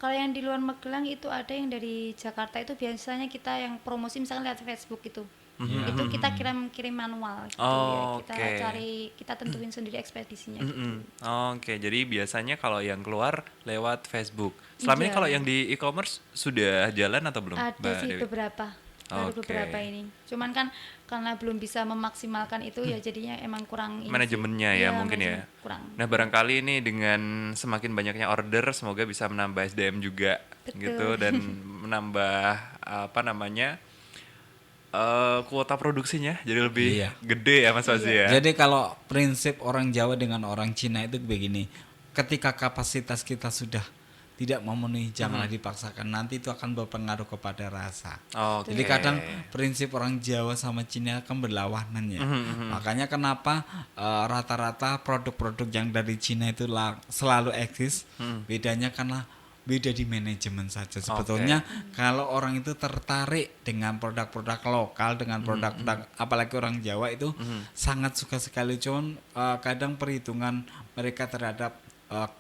Kalau yang di luar Magelang itu ada yang dari Jakarta itu biasanya kita yang promosi misalkan lihat Facebook itu. Itu kita kirim manual gitu ya. Kita Oke. kita tentuin sendiri ekspedisinya gitu. Oke, jadi biasanya kalau yang keluar lewat Facebook. Selama ini Iya. kalau yang di e-commerce sudah jalan atau belum, Ada Mbak sih Dewi? beberapa. Baru Oke. beberapa ini. Cuman kan karena belum bisa memaksimalkan itu ya jadinya emang kurang ini sih. Manajemennya ya Iya, mungkin ya. manajemen kurang. Nah, barangkali ini dengan semakin banyaknya order semoga bisa menambah SDM juga Betul. gitu dan menambah apa namanya? Kuota produksinya jadi lebih Iya. gede ya Mas Fazli ya. Jadi kalau prinsip orang Jawa dengan orang Cina itu begini, ketika kapasitas kita sudah tidak memenuhi, janganlah dipaksakan, nanti itu akan berpengaruh kepada rasa. Oke. Jadi kadang prinsip orang Jawa sama Cina kan berlawanan ya. Makanya kenapa rata-rata produk-produk yang dari Cina itu selalu eksis, bedanya karena beda di manajemen saja. Sebetulnya kalau orang itu tertarik dengan produk-produk lokal, dengan produk-produk apalagi orang Jawa itu sangat suka sekali. Cuman kadang perhitungan mereka terhadap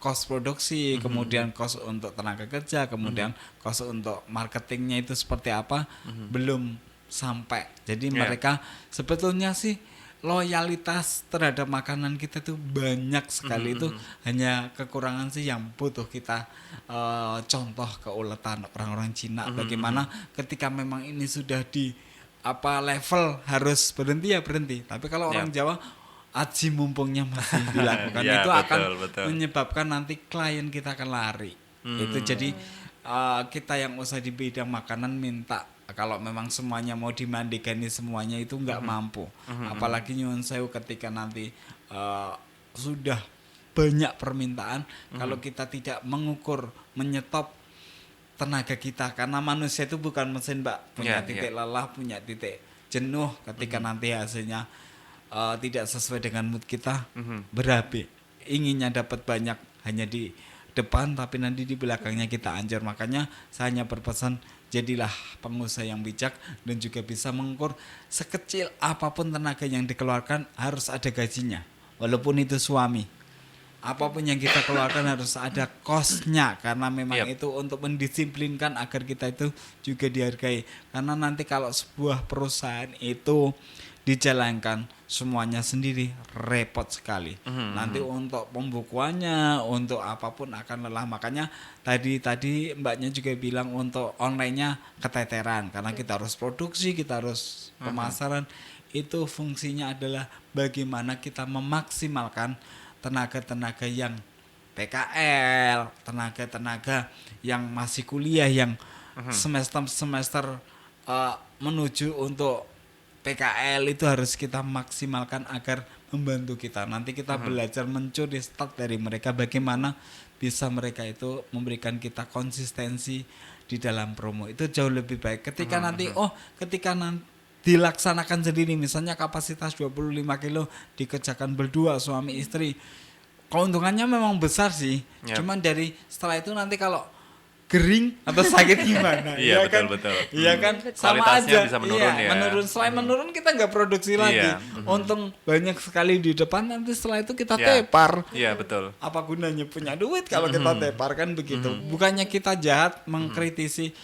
cost produksi, kemudian cost untuk tenaga kerja, kemudian cost untuk marketingnya itu seperti apa belum sampai. Jadi mereka sebetulnya sih loyalitas terhadap makanan kita tuh banyak sekali. Itu hanya kekurangan sih yang butuh kita contoh keuletan orang-orang Cina bagaimana ketika memang ini sudah di level harus berhenti ya berhenti, tapi kalau orang Jawa aji mumpungnya masih dilakukan Ya, itu akan betul. menyebabkan nanti klien kita akan lari. Itu jadi kita yang usaha di bidang makanan minta kalau memang semuanya mau dimandigani semuanya itu nggak mampu. Apalagi nyuwun sewu ketika nanti sudah banyak permintaan, kalau kita tidak mengukur, menyetop tenaga kita, karena manusia itu bukan mesin Mbak, punya titik lelah, punya titik jenuh ketika nanti hasilnya tidak sesuai dengan mood kita, berabe inginnya dapat banyak hanya di depan tapi nanti di belakangnya kita hancur. Makanya saya hanya berpesan, jadilah pengusaha yang bijak dan juga bisa mengukur sekecil apapun tenaga yang dikeluarkan harus ada gajinya, walaupun itu suami. Apapun yang kita keluarkan harus ada cost-nya, karena memang itu untuk mendisiplinkan agar kita itu juga dihargai. Karena nanti kalau sebuah perusahaan itu dijalankan semuanya sendiri repot sekali. Nanti untuk pembukuannya, untuk apapun akan lelah. Makanya tadi Mbaknya juga bilang untuk online-nya keteteran karena kita harus produksi, kita harus pemasaran. Itu fungsinya adalah bagaimana kita memaksimalkan tenaga-tenaga yang PKL, tenaga-tenaga yang masih kuliah, yang semester menuju untuk PKL itu harus kita maksimalkan agar membantu kita. Nanti kita belajar mencuri start dari mereka, bagaimana bisa mereka itu memberikan kita konsistensi di dalam promo. Itu jauh lebih baik. Ketika nanti dilaksanakan sendiri, misalnya kapasitas 25 kilo dikerjakan berdua suami istri, keuntungannya memang besar sih. Cuman dari setelah itu nanti kalau gering atau sakit gimana? Iya, kan? betul. Iya kan? Sama Kualitasnya aja. bisa menurun ya. Menurun. Selain menurun kita nggak produksi lagi. Untung banyak sekali di depan, nanti setelah itu kita tepar. Iya, betul. Apa gunanya punya duit kalau kita tepar, kan begitu. Bukannya kita jahat mengkritisi,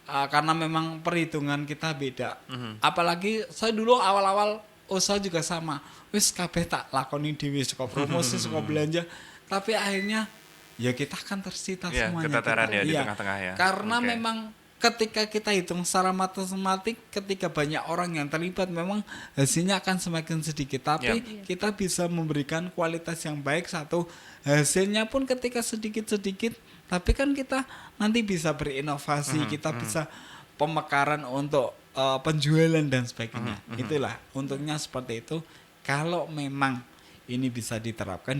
karena memang perhitungan kita beda. Apalagi saya dulu awal-awal usaha juga sama. Wis kabeh tak lakoni dhewe, suka promosi, suka belanja. Tapi akhirnya ya kita akan tersita semuanya. Keteteran ya di tengah-tengah ya. Karena memang ketika kita hitung secara matematik, ketika banyak orang yang terlibat, memang hasilnya akan semakin sedikit. Tapi kita bisa memberikan kualitas yang baik. Satu, hasilnya pun ketika sedikit-sedikit, tapi kan kita nanti bisa berinovasi, kita bisa pemekaran untuk penjualan dan sebagainya. Itulah untungnya seperti itu. Kalau memang ini bisa diterapkan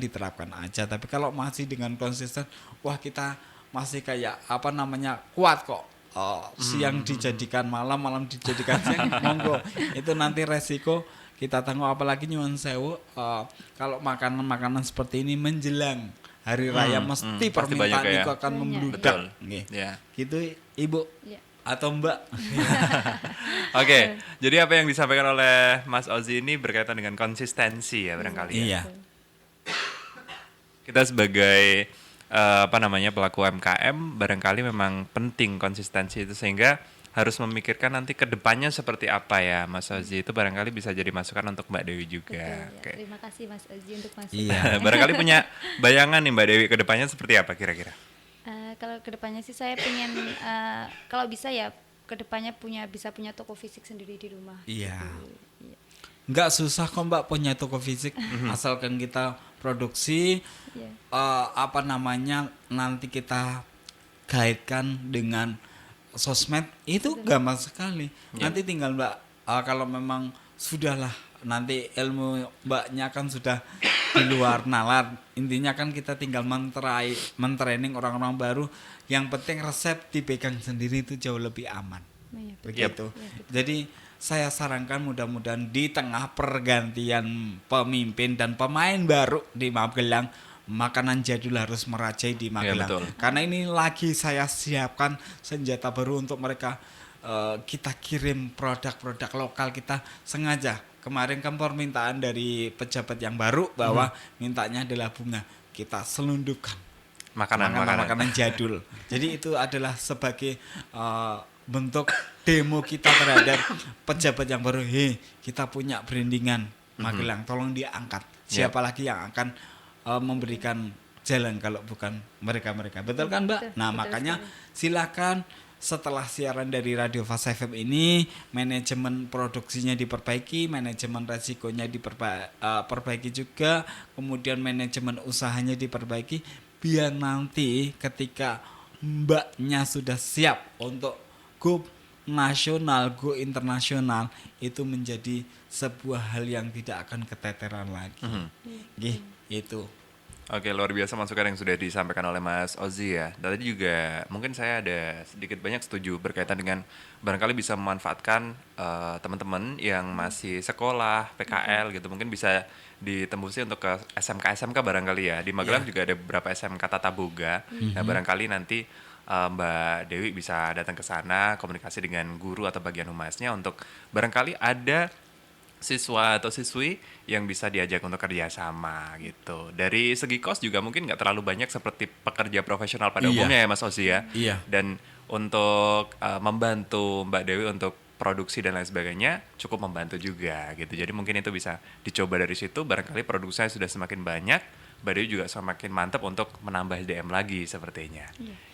aja. Tapi kalau masih dengan konsisten, wah kita masih kayak kuat kok, siang dijadikan malam, malam dijadikan siang, monggo. Itu nanti resiko kita tanggung, apalagi nyuwun sewu kalau makanan-makanan seperti ini menjelang hari raya mesti pasti permintaan banyak ya. itu akan Banyak. membludak. Betul. Nggih. Ya. Gitu Ibu Ya. atau Mbak. Oke, jadi apa yang disampaikan oleh Mas Ozi ini berkaitan dengan konsistensi ya barangkali ya. Iya. Kita sebagai pelaku UMKM barangkali memang penting konsistensi itu, sehingga harus memikirkan nanti ke depannya seperti apa ya Mas Ozi. Itu barangkali bisa jadi masukan untuk Mbak Dewi juga. Betul, ya. Oke. Terima kasih Mas Ozi untuk masukan. Iya. Barangkali punya bayangan nih Mbak Dewi ke depannya seperti apa kira-kira? Kalau kedepannya sih saya pengen kalau bisa ya kedepannya bisa punya toko fisik sendiri di rumah. Iya. Iya. Nggak susah kok Mbak punya toko fisik, asalkan kita produksi Iya. nanti kita kaitkan dengan sosmed, itu gampang sekali. Nanti tinggal Mbak kalau memang sudahlah, nanti ilmu Mbaknya kan sudah di luar nalar, intinya kan kita tinggal mentraining orang-orang baru. Yang penting resep dipegang sendiri itu jauh lebih aman. Iya, betul. Begitu. Iya, betul. Jadi saya sarankan mudah-mudahan di tengah pergantian pemimpin dan pemain baru di Magelang, makanan jadul harus merajai di Magelang. betul. Karena ini lagi saya siapkan senjata baru untuk mereka. Kita kirim produk-produk lokal kita sengaja. Kemarin kan permintaan dari pejabat yang baru bahwa mintanya adalah bunga. Kita selundupkan makanan jadul. Jadi itu adalah sebagai bentuk demo kita terhadap pejabat yang baru. Kita punya brandingan Magelang, tolong diangkat. Siapa lagi yang akan memberikan jalan kalau bukan mereka-mereka. Betul kan Mbak? Betul, Nah betul makanya sekali. silakan setelah siaran dari Radio Fast FM ini, manajemen produksinya diperbaiki, manajemen resikonya diperbaiki juga, kemudian manajemen usahanya diperbaiki, biar nanti ketika Mbaknya sudah siap untuk go nasional, go internasional, itu menjadi sebuah hal yang tidak akan keteteran lagi. Gih, itu. Oke, luar biasa masukan yang sudah disampaikan oleh Mas Ozi ya. Dan tadi juga mungkin saya ada sedikit banyak setuju berkaitan dengan barangkali bisa memanfaatkan teman-teman yang masih sekolah, PKL gitu. Mungkin bisa ditembusi untuk ke SMK barangkali ya. Di Magelang juga ada beberapa SMK Tata Boga. Nah, barangkali nanti Mbak Dewi bisa datang ke sana, komunikasi dengan guru atau bagian humasnya untuk barangkali ada siswa atau siswi yang bisa diajak untuk kerjasama gitu. Dari segi kos juga mungkin nggak terlalu banyak seperti pekerja profesional pada umumnya ya Mas Ozi ya. Iya. Dan untuk membantu Mbak Dewi untuk produksi dan lain sebagainya cukup membantu juga gitu. Jadi mungkin itu bisa dicoba dari situ. Barangkali produksinya sudah semakin banyak, Mbak Dewi juga semakin mantap untuk menambah SDM lagi sepertinya.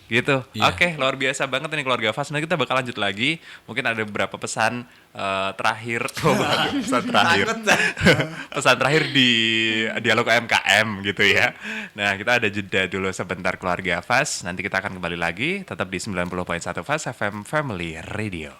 Gitu. Iya. Oke, luar biasa banget ini keluarga Fast. Nanti kita bakal lanjut lagi. Mungkin ada beberapa pesan terakhir. Pesan terakhir. Pesan terakhir di dialog UMKM gitu ya. Nah, kita ada jeda dulu sebentar keluarga Fast. Nanti kita akan kembali lagi tetap di 90.1 Fast FM Family Radio.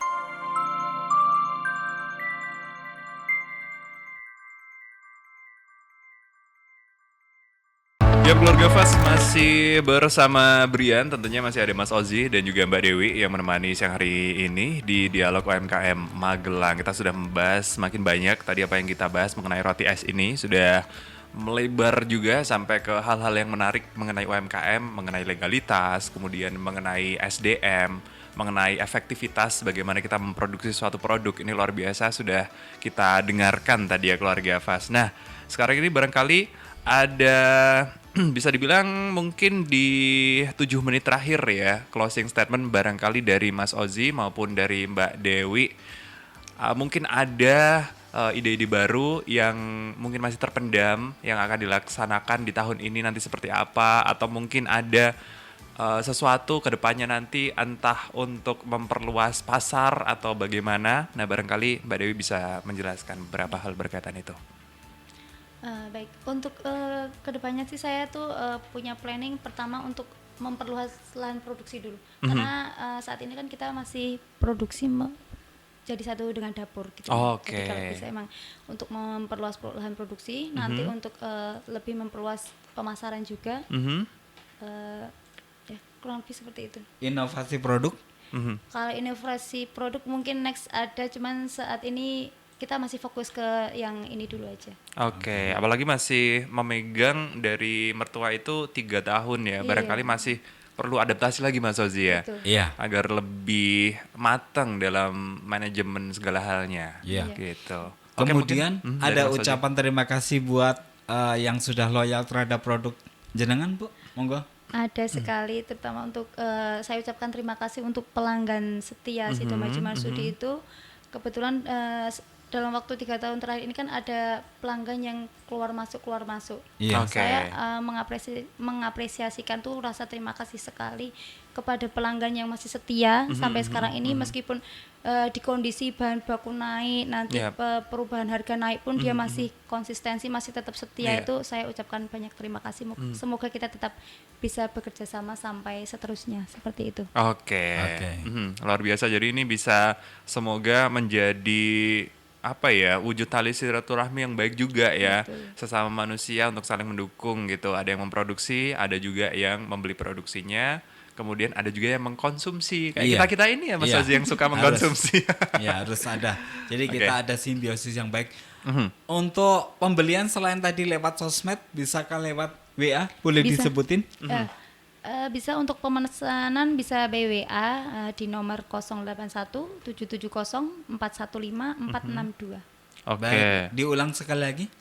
Ya keluarga Fast masih bersama Brian, tentunya masih ada Mas Ozi dan juga Mbak Dewi yang menemani siang hari ini di Dialog UMKM Magelang. Kita sudah membahas semakin banyak tadi apa yang kita bahas mengenai roti es ini, sudah melebar juga sampai ke hal-hal yang menarik mengenai UMKM, mengenai legalitas, kemudian mengenai SDM, mengenai efektivitas bagaimana kita memproduksi suatu produk. Ini luar biasa sudah kita dengarkan tadi ya keluarga Fast. Nah, sekarang ini barangkali ada bisa dibilang mungkin di 7 menit terakhir ya closing statement barangkali dari Mas Ozi maupun dari Mbak Dewi. Mungkin ada ide-ide baru yang mungkin masih terpendam yang akan dilaksanakan di tahun ini nanti seperti apa, atau mungkin ada sesuatu ke depannya nanti entah untuk memperluas pasar atau bagaimana. Nah barangkali Mbak Dewi bisa menjelaskan beberapa hal berkaitan itu. Baik, untuk kedepannya sih saya tuh punya planning pertama untuk memperluas lahan produksi dulu, karena saat ini kan kita masih produksi jadi satu dengan dapur gitu. Oke. Jadi kalau bisa emang untuk memperluas lahan produksi, nanti untuk lebih memperluas pemasaran juga, ya kurang lebih seperti itu. Inovasi produk. Kalau inovasi produk mungkin next ada, cuman saat ini kita masih fokus ke yang ini dulu aja. Oke, apalagi masih memegang dari mertua itu 3 tahun ya, Iya. barangkali masih perlu adaptasi lagi Mas Ozi ya, Betul. Iya. agar lebih matang dalam manajemen segala halnya. Iya. Gitu. Oke, Kemudian mungkin, dari ada Mas Ozi. ucapan terima kasih buat yang sudah loyal terhadap produk jenengan, Bu. Monggo. Ada sekali, terutama untuk saya ucapkan terima kasih untuk pelanggan setia Sido Maju Marsudi itu. Kebetulan dalam waktu 3 tahun terakhir ini kan ada pelanggan yang keluar masuk. Iya. Oke. Saya mengapresiasikan tuh rasa terima kasih sekali kepada pelanggan yang masih setia sampai sekarang ini, meskipun di kondisi bahan baku naik, nanti Yap. perubahan harga naik pun dia masih konsistensi, masih tetap setia. Iya. Itu saya ucapkan banyak terima kasih. Semoga kita tetap bisa bekerja sama sampai seterusnya seperti itu. Oke. Oke. Luar biasa. Jadi ini bisa semoga menjadi apa ya, wujud tali silaturahmi yang baik juga ya, Betul. sesama manusia untuk saling mendukung gitu. Ada yang memproduksi, ada juga yang membeli produksinya, kemudian ada juga yang mengkonsumsi. Kayak Iya. kita ini ya Mas Iya. Ozi yang suka Harus. mengkonsumsi. Ya, harus ada. Jadi Oke. kita ada simbiosis yang baik. Untuk pembelian selain tadi lewat sosmed, bisakah lewat WA? Boleh Bisa. disebutin? Bisa untuk pemesanan bisa BWA di nomor 081 770 415 462. Oke. Baik, diulang sekali lagi.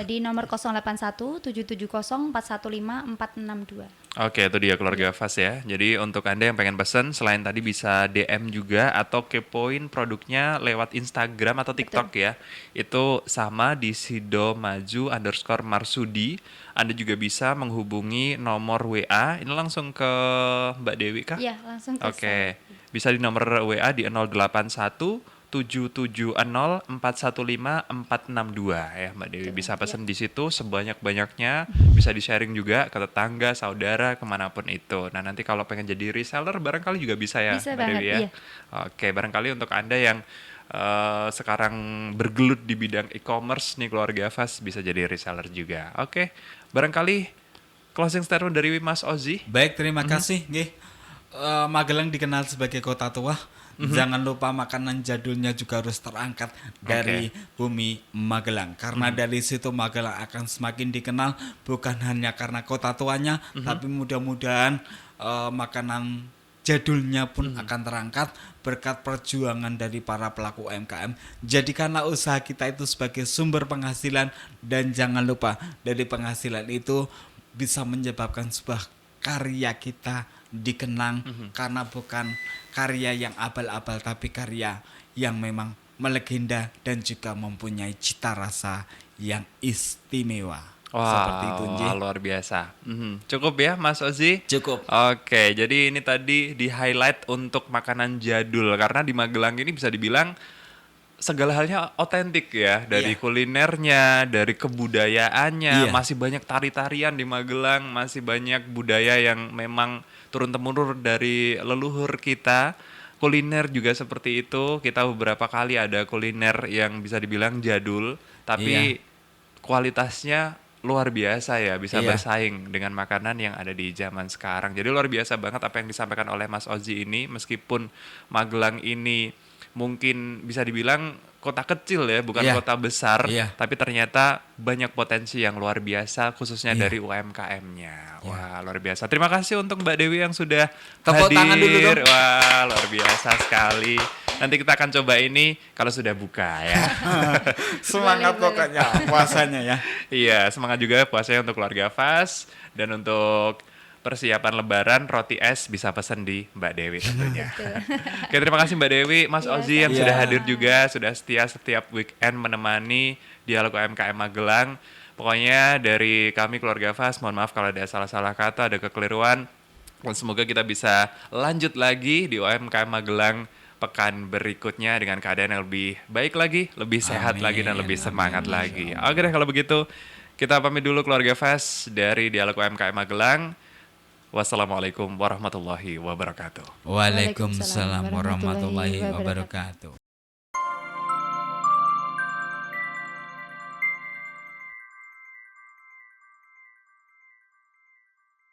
Di nomor 081 770 415 462. Oke, itu dia keluarga Fas ya. Jadi untuk Anda yang pengen pesen, selain tadi bisa DM juga atau kepoin produknya lewat Instagram atau TikTok ya. Itu sama di sidomaju_marsudi. Anda juga bisa menghubungi nomor WA. Ini langsung ke Mbak Dewi kah? Iya, langsung ke Oke, bisa di nomor WA di 081 770 415 462 ya Mbak Dewi. Bisa pesan di situ sebanyak-banyaknya, bisa di-sharing juga ke tetangga, saudara, kemanapun itu. Nah nanti kalau pengen jadi reseller barangkali juga bisa ya Bisa Mbak banget, Dewi ya. iya. Oke, barangkali untuk Anda yang sekarang bergelut di bidang e-commerce nih keluarga Fas bisa jadi reseller juga. Oke, barangkali closing statement dari Mas Ozi. Baik, terima kasih. Nggih. Magelang dikenal sebagai kota tua. Jangan lupa makanan jadulnya juga harus terangkat dari bumi Magelang. Karena dari situ Magelang akan semakin dikenal bukan hanya karena kota tuanya, tapi mudah-mudahan makanan jadulnya pun akan terangkat berkat perjuangan dari para pelaku UMKM. Jadikanlah usaha kita itu sebagai sumber penghasilan dan jangan lupa dari penghasilan itu bisa menyebabkan sebuah karya kita dikenang karena bukan karya yang abal-abal tapi karya yang memang melegenda dan juga mempunyai cita rasa yang istimewa. Seperti itu, Nji. Luar biasa. Cukup ya Mas Ozi? Cukup. Oke, jadi ini tadi di highlight untuk makanan jadul karena di Magelang ini bisa dibilang segala halnya otentik ya, dari Iya. kulinernya, dari kebudayaannya, Iya. masih banyak tari-tarian di Magelang, masih banyak budaya yang memang turun-temurun dari leluhur kita. Kuliner juga seperti itu, kita beberapa kali ada kuliner yang bisa dibilang jadul, tapi kualitasnya luar biasa ya, bisa Iya. bersaing dengan makanan yang ada di zaman sekarang. Jadi luar biasa banget apa yang disampaikan oleh Mas Ozi ini, meskipun Magelang ini mungkin bisa dibilang kota kecil ya, bukan Iya. kota besar, Iya. tapi ternyata banyak potensi yang luar biasa khususnya Iya. dari UMKM-nya. Wah, luar biasa. Terima kasih untuk Mbak Dewi yang sudah Tepuk hadir. tangan dulu dong. Wah, luar biasa sekali. Nanti kita akan coba ini kalau sudah buka ya. Semangat Boleh, pokoknya puasanya ya. Iya, semangat juga puasanya untuk keluarga Fas dan untuk persiapan Lebaran roti es bisa pesan di Mbak Dewi tentunya. Oke, terima kasih Mbak Dewi, Mas Iya, Ozi yang sama-sama. sudah hadir juga, sudah setia setiap weekend menemani Dialog UMKM Magelang. Pokoknya dari kami keluarga Fas, mohon maaf kalau ada salah-salah kata, ada kekeliruan. Dan semoga kita bisa lanjut lagi di UMKM Magelang pekan berikutnya dengan keadaan yang lebih baik lagi, lebih sehat Amin, lagi dan lebih amin, semangat insya lagi. Oke deh kalau begitu kita pamit dulu keluarga Fas dari Dialog UMKM Magelang. Wassalamualaikum warahmatullahi wabarakatuh. Waalaikumsalam warahmatullahi wabarakatuh.